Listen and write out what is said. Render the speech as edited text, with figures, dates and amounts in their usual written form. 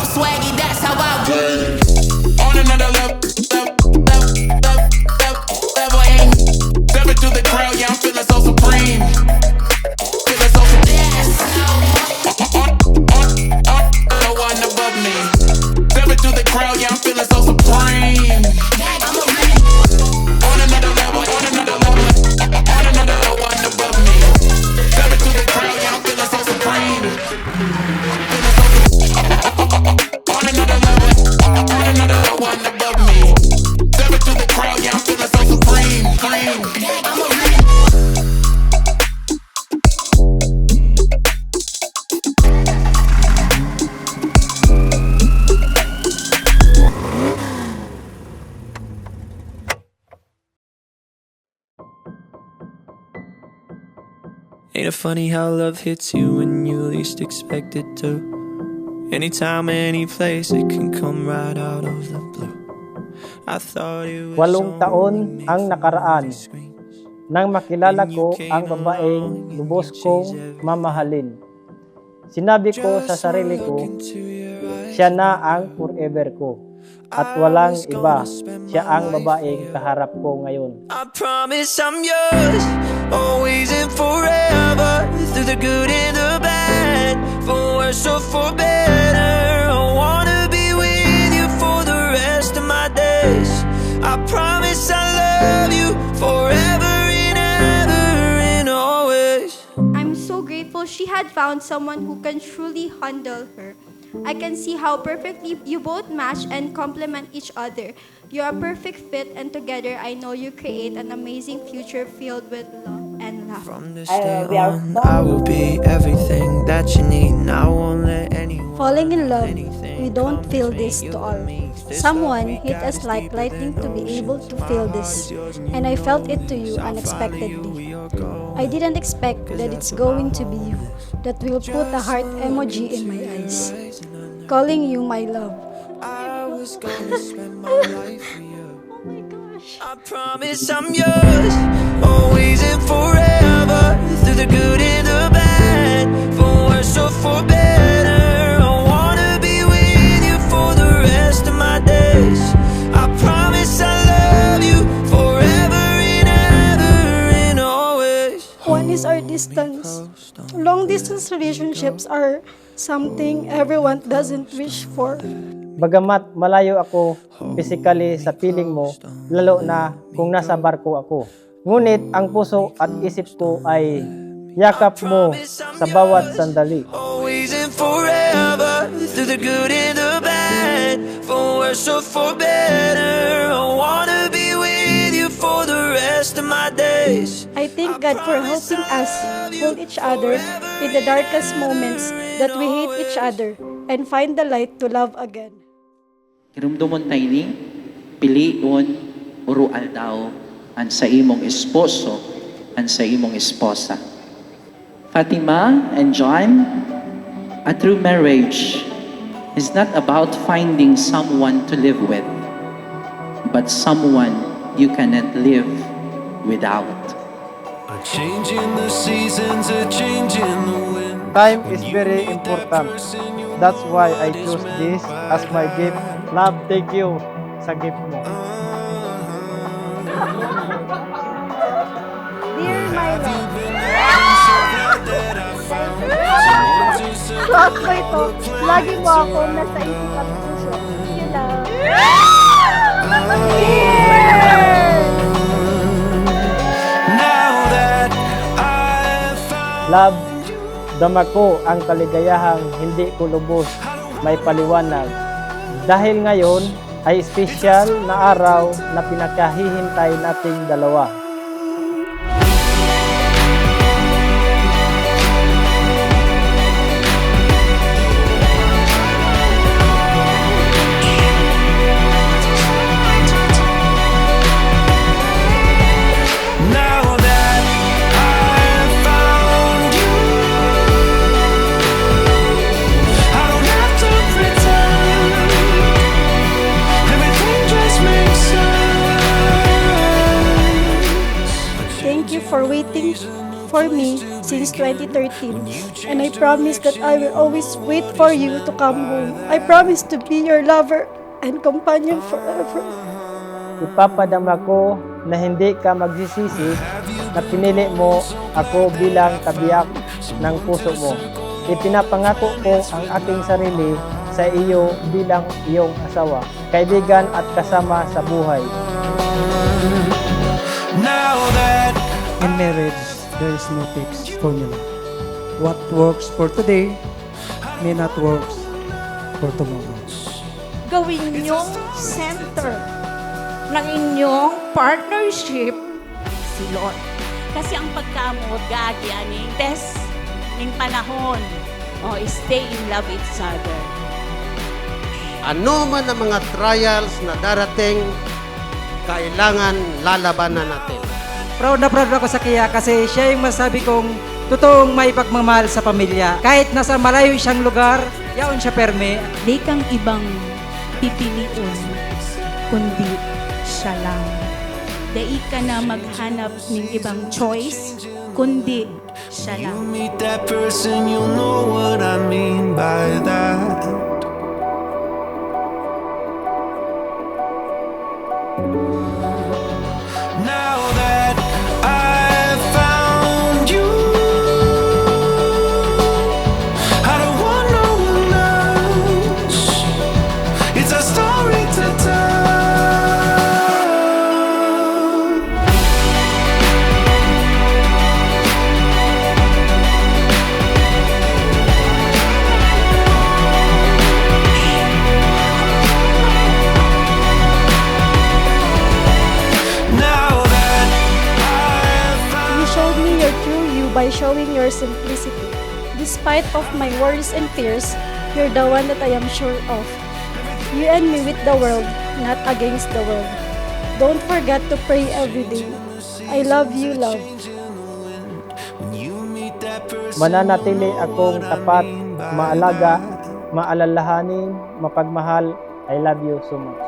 swaggy, that's how I roll. On another level, ain't step into the crowd, yeah, I'm feeling so supreme. Feeling so supreme. No one above me. Step into the crowd, yeah, I'm feeling so supreme. On another level, on another level, on another no one above me. Step into the crowd, yeah, I'm feeling so supreme. On another level, on another no one above me. Step into the crowd, yeah, I'm feeling so supreme. Ain't it funny how love hits you when you least expect it to? Anytime, any place, it can come right out of the blue. I thought it was 8 taon ang nakaraan nang makilala ko ang babaeng lubos kong mamahalin. Sinabi ko sa sarili ko, siya na ang forever ko. At walang iba, siya ang babaeng kaharap ko ngayon. I promise I'm yours, always and forever. Through the good and the bad, for worse or for better. I wanna be with you for the rest of my days. I promise I love you forever and ever and always. I'm so grateful she had found someone who can truly handle her. I can see how perfectly you both match and complement each other. You're a perfect fit, and together I know you create an amazing future filled with love and laugh. From this day on, I will be everything that you need, and I won't let anyone. Falling in love, we don't feel this to all. Someone hit us like lightning to be able to feel this, and I felt it to you unexpectedly. I didn't expect that it's going to be you that will put a heart emoji in my eyes, calling you my love. I was gonna spend my life with you. Oh my gosh. I promise I'm yours, always and forever. Through the good and the bad, for worse or for better. I wanna be with you for the rest of my days. I promise I love you forever and ever and always. One is our distance. Long distance relationships are something everyone doesn't wish for. Bagamat malayo ako physically sa piling mo, lalo na kung nasa barko ako. Ngunit ang puso at isip ko ay yakap mo sa bawat sandali. Always and forever, through the good and the bad, for worse or for better. I wanna be with you for the rest of my days. I thank God for helping us hold each other in the darkest moments that we hate each other and find the light to love again. Kirumdumon tayo ni, piliun, urual daw, ang sa imong esposo, ang sa imong esposa. Fatima and John, a true marriage is not about finding someone to live with, but someone you cannot live without. A change in the seasons, a change in the wind. Time is very important. That's why I choose this as my gift. Love, thank you sa gift mo. Dear my love. Lahat ba ito? Lagi mo ako nasa isip at puso. You love. Love, dama ko ang kaligayahang hindi ko lubos may paliwanag. Dahil ngayon ay espesyal na araw na pinakahihintay nating dalawa. For waiting for me since 2013, and I promise that I will always wait for you to come home. I promise to be your lover and companion forever. Ipapadama ko na hindi ka magsisisi na pinili mo ako bilang kabiyak ng puso mo. Ipinapangako ko ang aking sarili sa iyo bilang iyong asawa, kaibigan at kasama sa buhay. Now that In marriage, there is no fixed formula. What works for today may not work for tomorrow. Gawin niyong center ng inyong partnership si Lord. Kasi ang pagkamot, gagi, aning test ng panahon, stay in love each other. Ano man ang mga trials na darating, kailangan lalabanan natin. Proud na proud ako sa Kia kasi siya yung masabi kong totoong may pagmamahal sa pamilya. Kahit nasa malayo siyang lugar, yaon siya perme. Di kang ibang pipiliun, kundi siya lang. Dai ka na maghanap ng ibang choice, kundi siya lang. meet that person, you'll know what I mean by that. Now that I've found you, I don't want no one else. It's a story to tell. Now that I've found You showed me your true you by showing your simplicity. Despite of my worries and fears, you're the one that I am sure of. You and me with the world, not against the world. Don't forget to pray every day. I love you, love. Mananatili akong tapat, maalaga, maalalahanin, mapagmahal. I love you so much.